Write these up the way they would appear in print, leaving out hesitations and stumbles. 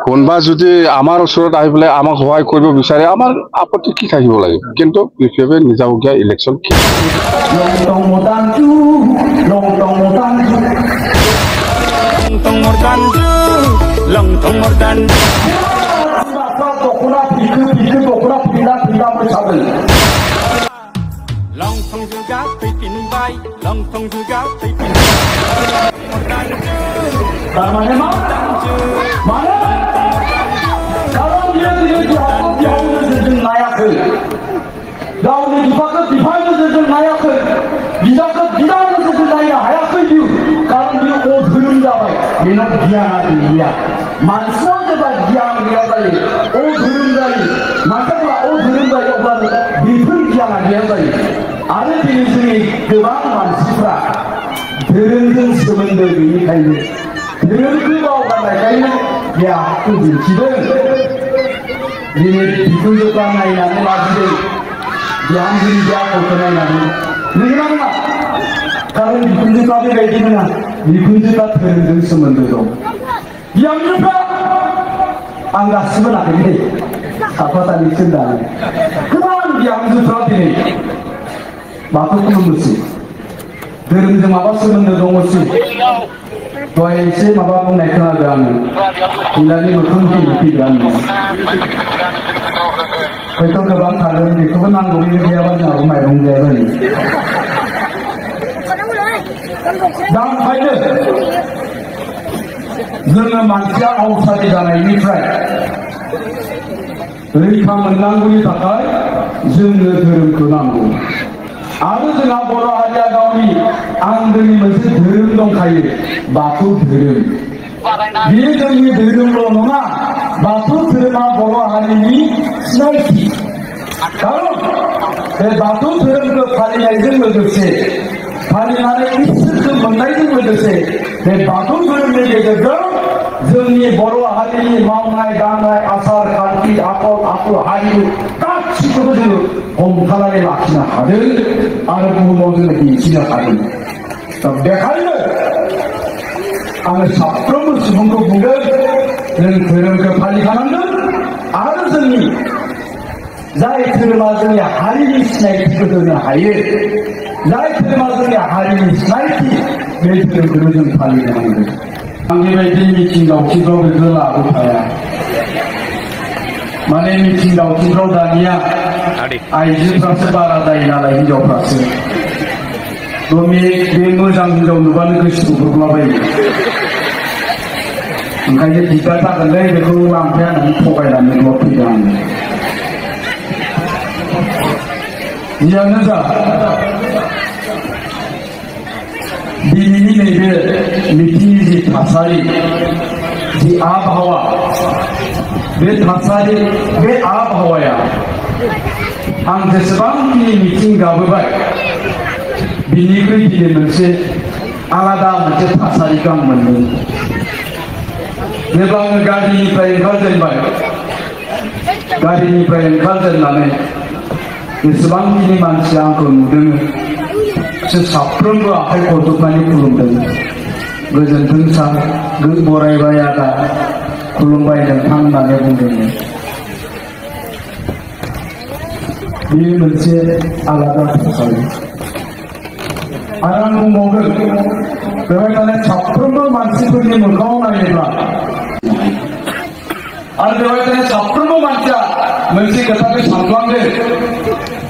কোনোবা যদি আমাৰ ওচৰত আহি পেলাই আমাক সহায় কৰিব বিচাৰে আমাৰ আপত্তি কি থাকিব লাগে কিন্তু বিশেষভাৱে নিজাববীয়া ইলেকশ্যন गावनि बिफाखौ बिफानि नोजोरजों नायाखै बिदाखौ बिदानि नोजोरजों नायनो हायाखै बियो कारण बियो अधोरोम जाबाय बेनाव गियाना गैया मानसिया जेब्ला गियान गैया जायो अधोरोम जायो मानसिफ्रा अधोरोम जायो अब्लानो बेफोर गियाना गैया जायो आरो दिनै जोंनि गोबां मानसिफ्रा धोरोमजों सोमोन्दो गैयैखायनो धोरोमखौ बावगारनायखायनो गियानखौ दिन्थिदों दिनै बिखुनजोफ्रा नायनानै लाजिदों गियानगिरि गियानखौ नायनानै नंगौना नङा कारण बिखुनजोफ्रा बेबायदि नङा बिखुनजोफ्रा धोरोमजों सोमोन्दो दं बिहामजोफ्रा आं गासिबो लाखिदों दे साफा सानैसो होननानै गोबां बिहामजोफ्रा दिनै बाथौ खुलुमोसै धोरोमजों माबा सोमोन्दो दङसै दहाय एसे माबा बुंनाय खोनादों आङो बिलानि मोखां फैदों आङो हयथ' गोबां थागोन बेखौबो नांगौ बे गैयाबा जोंहाबो माइरं गैया जायो दा ओंखायनो जोङो मानसिया आवसारि जानायनिफ्राय रैखा मोननांगौनि थाखाय जोंनो धोरोमखौ नांगौ आरो जोंहा बर' हारिया गावनि आंगोनि मोनसे धोरोम दंखायो बाथौ धोरोम बेयो जोंनि धोरोमल' नङा बाथौ धोरोमा बर' हारिनि सिनायथि खारन बे बाथौ धोरोमखौ फालिनायजों लोगोसे फालिनानै इसोरखौ मोननायजों लोगोसे बे बाथौ धोरोमनि गेजेरजों जोंनि बर' हारिनि मावनाय दांनाय आसार खान्थि आखल आखु हारिमु गासिखौबो जोङो हमथानानै लाखिनो हादों आरो बुहुमाव जोङो दिन्थिनो हादों दा बेखायनो आङो साफ्रोमबो सुबुंखौ बुंदों जों धोरोमखौ फालिखानांगोन आरो जोंनि जाय धोरोमा जोंनि हारिनि सिनायथिखौ होनो हायो जाय धोरोमा जोंनि हारिनि सिनायथि बे धोरोमखौनो जों फालिनो नांगोन आं बेबायदि मिथिं दावथिंफ्राव बेखौ लाबोफाया माने मिथिं दावथिंफ्राव दानिया आइजोफ्रासो बारा जायो नालाय हिनजावफ्रासो बे मोजां हिनजाव नुबानो गोसोखौ गुरलाबायो ओंखायनो दिग्दार जागोनलै बेखौ लांफाया होननानै थगायनानैल' फैदों आङो जियानो जा दिनैनि नैबे मिथिंनि जि थासारि जि आबहावा बे थासारि बे आबहावाया आं जेसेबांखिनि मिथिं गाबोबाय बिनिख्रुइ दिनै मोनसे आलादा मोनसे थासारिखौ आं मोनदों जेब्ला आङो गारिनिफ्राय ओंखारजेननानै जेसेबांखिनि मानसिया आंखौ नुदों बिसोर साफ्रोमबो आखाइ खरजोबनानै खुलुमदों गोजोन्थों सार बरायबाय आदा खुलुमबाय नोंथां होननानै बुंदोंमोन बेयो मोनसे आलादा थासारि आरो आं बुंबावदों बेवहाय थानाय साफ्रोमबो मानसिफोरनि मोखाङाव नायोब्ला आरो बेवहाय थानाय साफ्रोमबो मानसिया मोनसे खोथाखौ सानफ्लांदों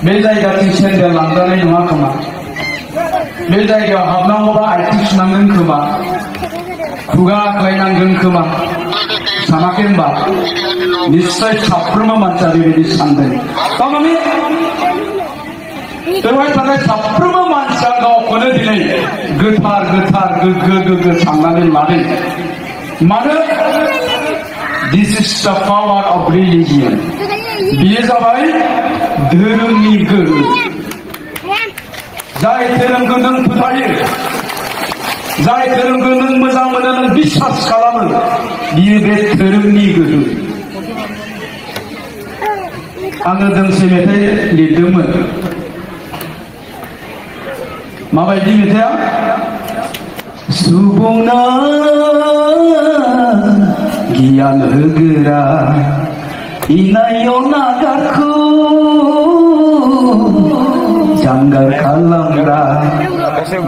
बे जायगाथिं सेन्देल लांजानाय नङा खोमा बे जायगायाव हाबनांगौबा आथिं सुनांगोन खोमा खुगा आख्लायनांगोन खोमा सानाखै होनबा निश्चय साफ्रोमबो मानसिया बेबायदि सानदों थारमाने बेवहाय थानाय साफ्रोमबो मानसिया गावखौनो दिनै गोथार गोथार गोग्गो साननानै लादों मानो दिस इज द पावार अफ रिलिजियन बेयो जाबाय धोरोमनि गोहो जाय धोरोमखौ नों फोथायो जाय धोरोमखौ नों मोजां मोनो नों बिश्वास खालामो बियो बे धोरोमनि गोहो आङो दोंसे मेथाइ लिरदोंमोन माबायदि मेथाइआ सुबुंना गियान होगोरा इनायाव नागारखौ जानगार खालामग्रा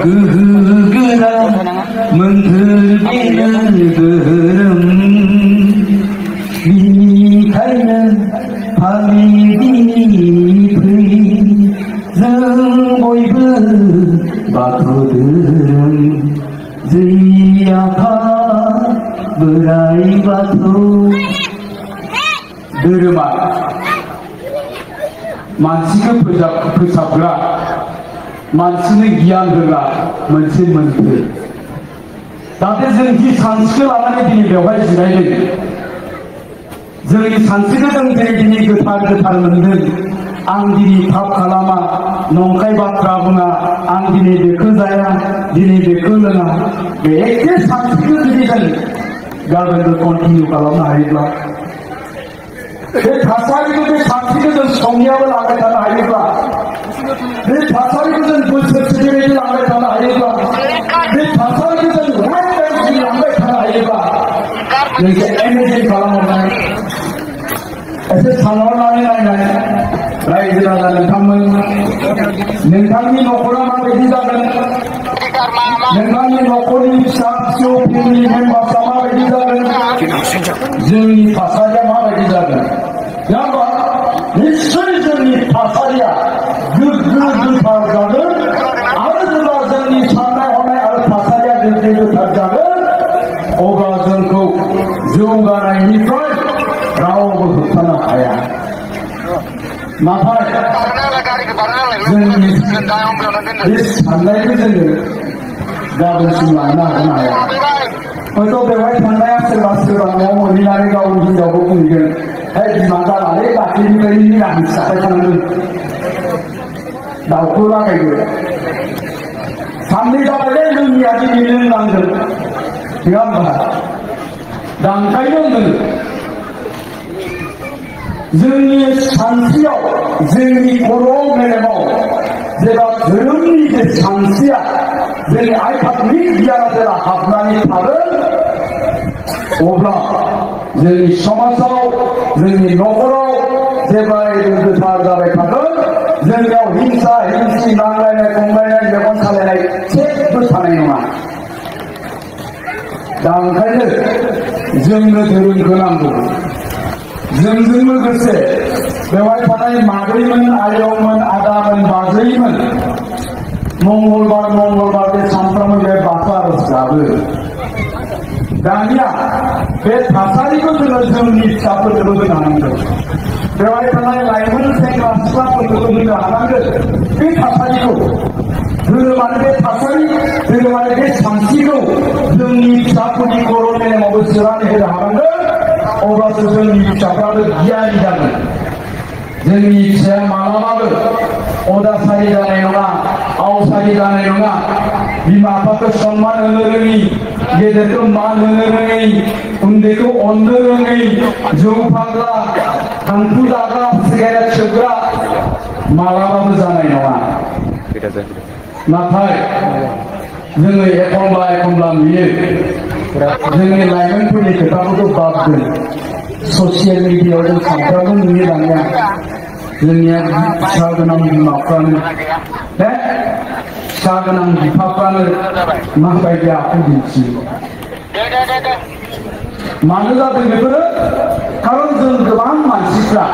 गोहो गोरा मोन्थोर बेनो गोरों बिनिखायनो फालिदिनि जों बयबो बाथौ धोरोम जै आफा बोराइ बाथौ धोरोमा मानसिखौ फोसाबग्रा मानसिनो गियान होग्रा मोनसे मोन्थोर जाहाथे जों जि सानस्रिखौ लानानै दिनै बेवहाय जिरायदों जोंनि सानस्रिखौ जों दिनै गोथार मोनदों आं दिनै पाप खालामा नंखाय बाथ्रा बुङा आं दिनै बेखौ जाया दिनै बेखौ लोङा बे एखे सानस्रिखौ जुदि जों गाबोनबो कन्टिनिउ खालामनो हायोब्ला बे थासारिखौ बे सानस्रिखौ जों समनियाबो लांबाय थानो हायोब्ला बे थासारिखौ जों बोसोरसे बेबायदि लांबाय थानो हायोब्ला बे थासारिखौ जों लाइफ लांबाय थानो हायोब्ला मोनसे एमेजिं खालामहरनाय एसे सानहरनानै नायनाय रायजो राजा नोंथांनि न'खरा माबायदि जागोन नोंथांनि न'खरनि फिसा फिसौ फेमिलि मेम्बार्सआ माबायदि जागोन जोंनि थासारिया माबायदि जागोन नङा निश्चय जोंनि थासारिया गोग्गो गोथार जागोन आरो जेब्ला जोंनि साननाय हनाय आरो थासारिया गोग्गो गोथार जागोन अब्ला जोंखौ जौगानायनिफ्राय रावबो होबथानो हाया नाथाय जोंनि बे साननायखौ जोङो गाबोनसिम लांनो हागोन हाया हयथ' बेवहाय थांनाया सोरबा न'आव मोनहैनानै गावनि हिनजावखौ बुंगोन है बिमा जानानै दाख्लैनिफ्रायनो गाहाम जाबाय थानांगोन दाउखौ लागायगोन साननै जाबायलै लोंनिया दिनै लोंनांगोन नङा होमबा दा ओंखायनो होनो जोंनि सानस्रियाव जोंनि खर'आव मेलेमाव जेब्ला धोरोमनि जे सानस्रिया जोंनि आध्यात्मिक गियाना जेब्ला हाबनानै थागोन अब्ला जोंनि समाजाव जोंनि न'खराव जेब्लायबो गोथार जाबाय थागोन जोंनियाव हिंसा हिंसि नांलायनाय खमलायनाय मेगन सालायनाय जेबो थानाय नङा दा ओंखायनो जोंनो धोरोमखौ नांगौ जोंजों लोगोसे बेवहाय थानाय मादैमोन आयंमोन आदामोन बाजैमोन मंगलबार बे सानफ्रोमबो बे बाथौ आरज गाबो दानिया बे थासारिखौ जोङो जोंनि फिसाफोरनोबो होनो हानांगोन बेवहाय थानाय लाइमोन सेंग्रा सिख्लाफोरनोबो होनो हानांगोन बे थासारिखौ धोरोमानो बे थासारि धोरोमानो बे सानस्रिखौ जोंनि फिसाफोरनि खर' मेलेमावबो सोनानै होनो हानांगोन अब्लासो जोंनि फिसाफ्राबो गियानि जागोन जोंनि फिसाया मालाबाबो अदासारि जानाय नङा आवसारि जानाय नङा बिमा बिफाखौ सन्मान होनो रोङि गेदेरखौ मान होनो रोङि उन्दैखौ अननो रोङि जौ फाग्ला थांखु जाग्रा सिगारेट सोबग्रा मालाबाबो जानाय नङा नाथाय जोङो एखनब्ला नुयो जोंनि लाइमोनफोरनि खोथाखौथ' बाद दोन ससियेल मिडियायाव जों सानफ्रामबो नुयो दानिया जोंनिया फिसा गोनां बिमाफ्रानो फिसा गोनां बिफाफ्रानो माबायदि आखु दिन्थियो मानो जादों बेफोरो खारन जों गोबां मानसिफ्रा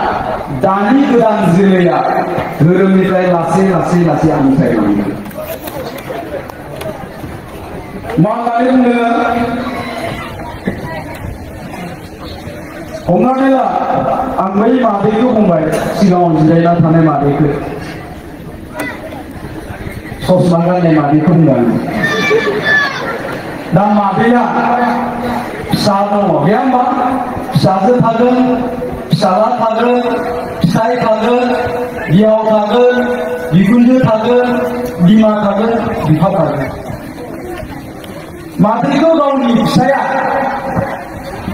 दानि गोदान जोलैया धोरोमनिफ्राय लासै आनज्रायलांदों मा होननानै बुङो हमनानै ला आं बै मादैखौ बुंबाय सिगाङाव जिरायना थानाय मादैखौ ससमा गाननाय मादैखौ बुंबाय दा मादैया फिसा दङ गैया होमबा फिसाजो थागोन फिसाला थागोन फिसाइ थागोन बिहाव थागोन बिखुनजो थागोन बिमा थागोन बिफा थागोन मादैखौ गावनि फिसाया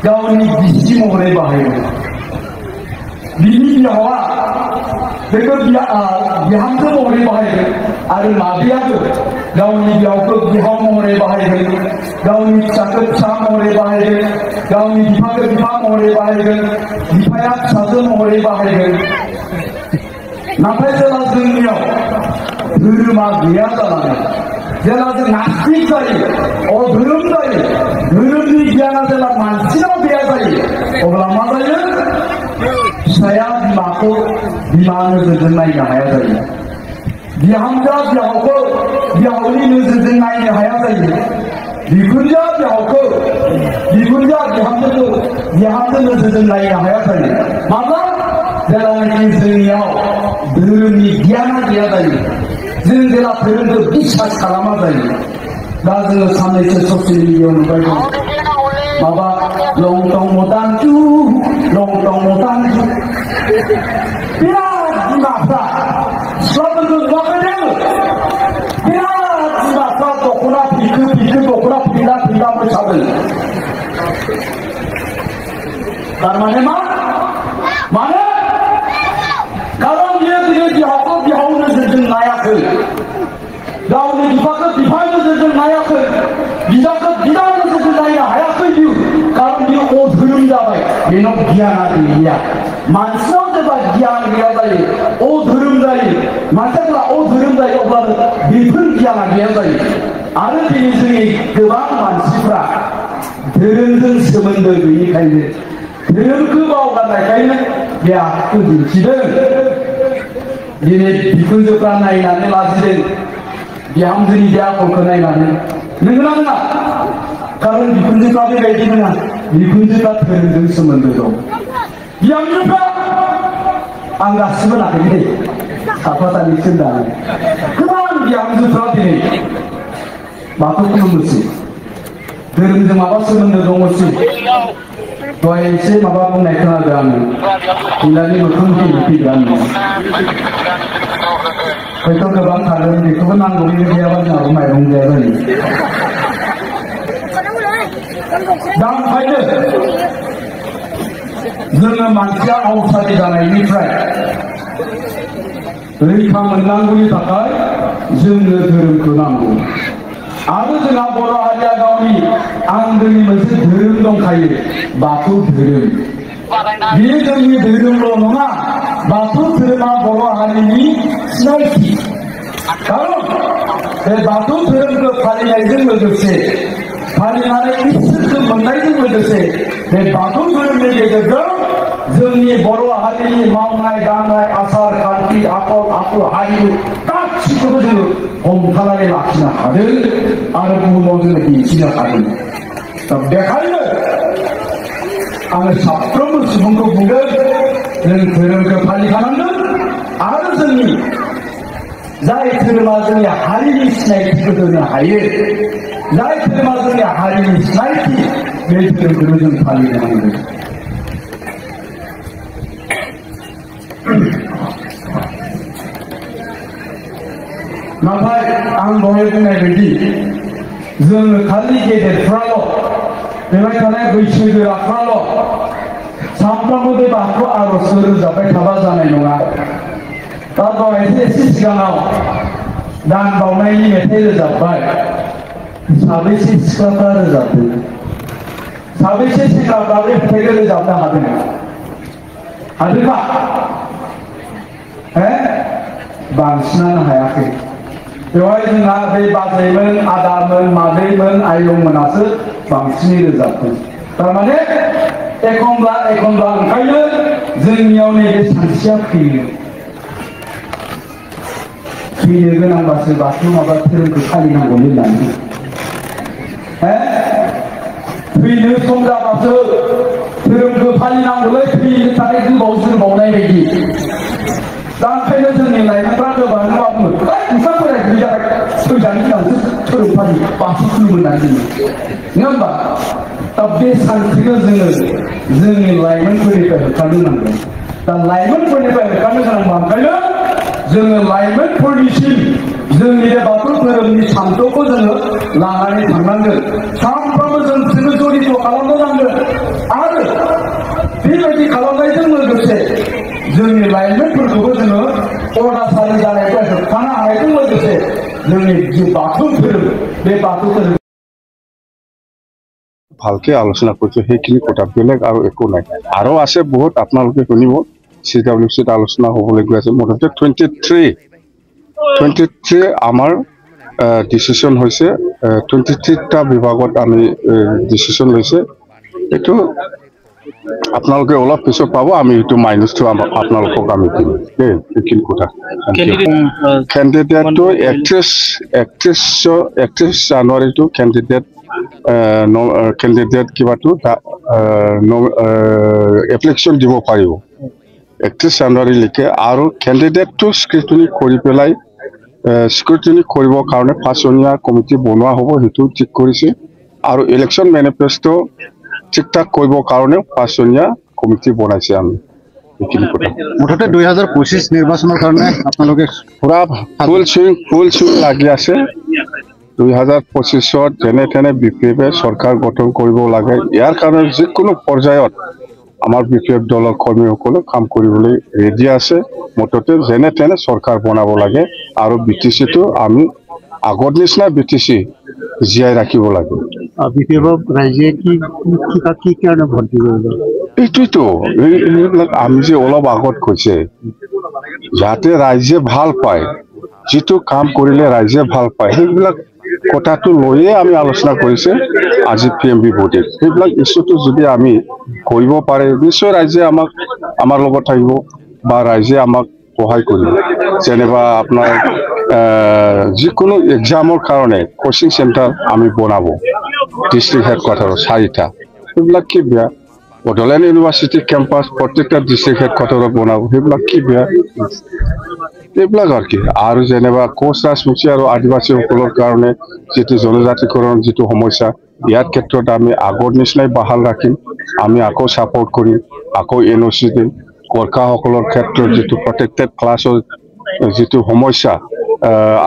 गावनि बिसि महरै बाहायो बिनि बिहावा बेखौ बिहामजो महरै बाहायगोन आरो मादैयाबो गावनि बिहावखौ बिहाव महरै बाहायगोन, गावनि फिसाखौ फिसा महरै बाहायगोन, गावनि बिफाखौ बिफा महरै बाहायगोन, बिफाया फिसाजो महरै बाहायगोन। नाथाय जेला जोंनियाव धोरोमा गैया जानानै जेला जों नास्तिक जायो, अधोरोम जायो, धोरोमनि गियाना जेला मानसिनाव गैया जायो, अब्ला मा जायो? फिसाया बिमाखौ बिमा नोजोरजों नायनो हाया जायो, बिहामजोआ बिहावखौ बिहावनि नोजोरजों नायनो हाया जायो, बिखुनजोआ बिहावखौ बिखुनजोआ बिहामजोखौ बिहामजो नोजोरजों नायनो हाया जायो। माब्ला? जेलानाखि जोंनियाव धोरोमनि गियाना गैया जायो, जों जेला धोरोमखौ बिसास खालामा जायो। दा जोङो साननैसो ससियेल मिडियायाव नुबाय दं माबा लंटं मदांजु बिराद बिमाफ्रा सिख्लाफोरखौ नुवाखै जोङो बिराद बिमाफ्रा दख'ना फिखो दख'ना फिला मोसादों। थारमाने मा? मानो? खारन बियो दिनै बिहावखौ बिहाव नोजोरजों नायाखै, गावनि बिफाखौ बिफा नोजोरजों नायाखै, बिदाखौ बिदा नोजोरजों नायनो हायाखै बियो। खारन बियो अधोरोम जाबाय, बेनाव गियाना गैया। मानसिनाव जेब्ला गियान गैया जायो, अधोरोम जायो, मानसिया जेब्ला अधोरोम जायो अब्लानो बेफोर गियाना गैया जायो। आरो दिनै जोंनि गोबां मानसिफ्रा धोरोमजों सोमोन्दो गैयिखायनो, धोरोमखौ बावगारनायखायनो बे आखुखौ दिन्थिदों। दिनै बिखुनजोफ्रा नायनानै लाजिदों बिहामजोनि बे आखलखौ नायनानै। नंगौना नङा? खारन बिखुनजोफ्रा बेबायदि नङा, बिखुनजोफ्रा धोरोमजों सोमोन्दो दं। बिहामजोफ्रा आं गासिबो नाखै दे साफा सानैसो होननानै गोबां बिहामजोफ्रा दिनै बाथौ खुलुमोसै, धोरोमजों माबा सोमोन्दो दङसै। दहाय एसे माबा बुंनाय खोनादों आङो, बिनानि मोखां फैदों आङो हयथ' गोबां थागोन, बेखौबो नांगौ, बे गैयाबा जोंहाबो माइरं गैया जायो। दा ओंखायनो जोङो मानसिया आवसारि जानायनिफ्राय रैखा मोननांगौनि थाखाय जोंनो धोरोमखौ नांगौ। आरो जोंहा बर' हारिया गावनि आंगोनि मोनसे धोरोम दंखायो, बाथौ धोरोम। बेयो जोंनि धोरोमल' नङा, बाथौ धोरोमा बर' हारिनि सिनायथि। खारन बे बाथौ धोरोमखौ फालिनायजों लोगोसे, फालिनानै इसोरखौ मोननायजों लोगोसे, बे बाथौ धोरोमनि गेजेरजों जोंनि बर' हारिनि मावनाय दांनाय, आसार खान्थि, आखल आखु, हारिमु गासिखौबो जोङो हमथानानै लाखिनो हादों आरो बुहुमाव जोङो दिन्थिनो हादों। दा बेखायनो आङो साफ्रोमबो सुबुंखौ बुंदों, जों धोरोमखौ फालिखानांगोन आरो जोंनि जाय धोरोमा जोंनि हारिनि सिनायथिखौ होनो हायो, जाय धोरोमा जोंनि हारिनि सिनायथि, बे धोरोमखौनो जों फालिनो नांगोन। नाथाय आं दहाय बुंनाय बायदि जोङो खालि गेदेरफ्राल', बेवहाय थानाय बैसोगोराफ्राल' सानफ्रोमबो बे बाथौ आर'जखौ रोजाबबाय थाबा जानाय नङा। दा दहायसो एसे सिगाङाव दान बावनायनि मेथाइ रोजाबबाय, साबैसे सिख्लाफ्रा रोजाबदों, साबैसे सेंग्राफ्रा बे मेथाइखौ रोजाबनो हादों? हादोंबा? बांसिनानो हायाखै। बेवहाय जोंहा बे बाजैमोन, आदामोन, मादैमोन, आयंमोनासो बांसिनै रोजाबदों। थारमाने एखनब्ला ओंखायनो जोंनियाव नैबे सानस्रिया फैनो गोनांबासो बाथौ माबा धोरोमखौ फालिनांगौ होननानै फैनो सम जाबासो धोरोमखौ फालिनांगौलै, फैनो थाखाय गोबाव जोरबावनाय बायदि। दा ओंखायनो जोंनि लाइमोनफ्रा गोबाङानो मा बुङो, नोंस्रा बोराय बुरै जाबाय, फैजानो गिनांसो धोरोम फालि बाथौ खुलुमनानै जोङो, नङा होमबा? दा बे सानस्रिखौ जोङो जोंनि लाइमोनफोरनिफ्राय होखारनो नांगोन। दा लाइमोनफोरनिफ्राय होखारनो गोनांबा ओंखायनो जोङो लाइमोनफोरनिसिम जोंनि बे बाथौ धोरोमनि सान्थौखौ जोङो लानानै थांनांगोन। सानफ्रोमबो जों जोङो जरित खालामनो नांगोन। आरो बेबायदि खालामनायजों लोगोसे जोंनि लाइमोनफोरखौबो जोङो अनासारि जानायखौ होबथानो हानायजों लोगोसे जोंनि जि बाथौ धोरोम बे बाथौ धोरोम ভালকে আলোচনা কৰিছো সেইখিনি কথা বেলেগ আৰু একো নাই আৰু আছে বহুত আপোনালোকে শুনিব CWCত আলোচনা হ'বলৈ গৈ আছে মুঠতে 23 আমাৰ ডিসিশন হৈছে 23টা বিভাগত আমি ডিসিশন লৈছে এটো আপোনালোকে অলপ পিছত পাব আমি এটো মাইনাসটো আপোনালোকক আমি দিম এইখিনি কথা ক্যান্ডিডেট তো 31 জানুৱাৰী তো ক্যান্ডিডেট ক্যান্ডিডেট কিবাটো এপ্লিকেশন দিব পাৰিব 31 জানুৱাৰী লৈকে আৰু ক্যান্ডিডেট তো স্ক্ৰুটিনি কৰি পেলাই স্ক্ৰুটিনি কৰিবৰ কাৰণে পাঁচজনীয়া কমিটি বনোৱা হ'ব হেতু ঠিক কৰিছে আৰু ইলেকশন মেনিফেস্টো ঠিকঠাক কৰিবৰ কাৰণে পাঁচজনীয়া কমিটি বনাইছে আমি এইখিনি কথা মুঠতে 2025 নিৰ্বাচনৰ কাৰণে আপোনালোকে পুৰা ফুল সুইং লাগি আছে 2025 যেনে তেনে বিপিএফে চৰকাৰ গঠন কৰিব লাগে ইয়াৰ কাৰণে যিকোনো পৰ্যায়ত আমাৰ বিপিএফ দলৰ কৰ্মীসকলে কাম কৰিবলৈ ৰেডি আছে মুঠতে যেনে তেনে চৰকাৰ বনাব লাগে আৰু বিটিসিটো আমি আগৰ নিচিনা বিটিসি জিয়াই ৰাখিব লাগে বিপিএফ ৰাইজে কি কাৰণে ভোট দিব এইটোতো এইবিলাক আমি যে অলপ আগত কৈছে যাতে ৰাইজে ভাল পায় যেটো কাম কৰিলে ৰাইজে ভাল পায় সেইবিলাক কথাটো লৈয়ে আমি আলোচনা কৰিছে আজি পিএমবি বডি সেইবিলাক ইস্যুটো যদি আমি কৰিব পাৰে নিশ্চয় ৰাইজে আমাৰ লগত থাকিব বা ৰাইজে আমাক সহায় কৰিব যেনেবা আপোনাৰ যিকোনো এক্সামৰ কাৰণে কোচিং সেন্টাৰ আমি বনাব ডিস্ট্রিক্ট হেডকোয়ার্টার 4টা সেইবিলাক কি বেয়া বডলেণ্ড ইউনিভাৰ্চিটি কেম্পাছ প্ৰত্যেকটা ডিস্ট্রিক্ট হেডকোয়ার্টার বনাব সেইবিলাক কি বেয়া এইবিলাক আৰু যেনেবা কোচ ৰাজবংশী আৰু আদিবাসীসকলৰ কাৰণে যেটো জনজাতিকৰণ যেটো সমস্যা ইয়াৰ ক্ষেত্ৰত আমি আগৰ নিচিনাই বাহাল ৰাখিম আমি আকৌ সাপোৰ্ট কৰিম আকৌ এনওসি দিম গোৰ্খাসকলৰ ক্ষেত্ৰত যেটো প্ৰটেক্টেড ক্লাছৰ যেটো সমস্যা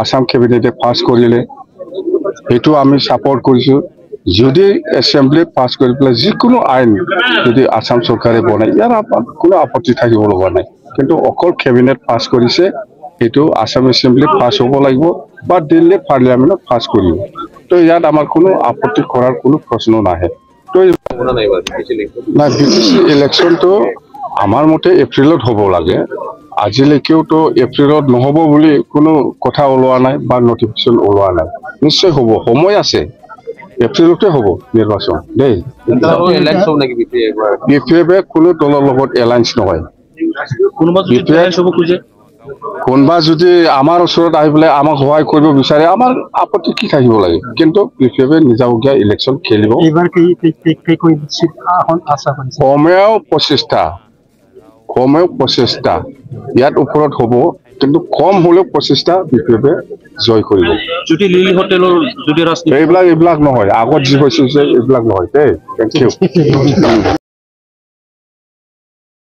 আসাম কেবিনেটে পাছ কৰিলে এটো আমি সাপোৰ্ট কৰিছো যদি এসেম্বলি পাছ কৰি পেলাই যিকোনো আইন যদি আসাম চৰকাৰে বনায় ইয়াৰ কোনো আপত্তি থাকিব লগা নাই কিন্তু অকল কেবিনেট পাছ কৰিছে এটো আসাম এসেম্বলি পাছ হ'ব লাগিব বা দিল্লী পাৰ্লিয়ামেন্টত পাছ কৰিব তো ইয়াত আমাৰ কোনো আপত্তি কৰাৰ কোনো প্ৰশ্ন নাহে তো না বিটিসি ইলেকশনটো আমাৰ মতে এপ্ৰিলত হ'ব লাগে আজিলৈকেও তো এপ্ৰিলত নহব বুলি কোনো কথা ওলোৱা নাই বা নটিফিকেশন ওলোৱা নাই নিশ্চয় হ'ব সময় আছে এপ্ৰিলতে হ'ব নিৰ্বাচন দেই বিপিএফ কোনো দলৰ লগত এলায়েন্স নহয় কোনবা যদি আমাৰ ওচৰত আহি পেলাই আমাক সহায় কৰিব বিচাৰে আমাৰ আপত্তি কি থাকিব লাগে কিন্তু বিপিএফ নিজাবগীয়া ইলেকশন খেলিব এইবাৰ কি আশা কৰিছে কমেও 25টা ইয়াত ওপৰত হ'ব কিন্তু কম হলেও 25টা বিপিএফ জয় কৰিব যদি লিলি হোটেলৰ যদি এইবিলাক নহয় আগত যি হৈছে এইবিলাক নহয় দেই থ্যাংক ইউ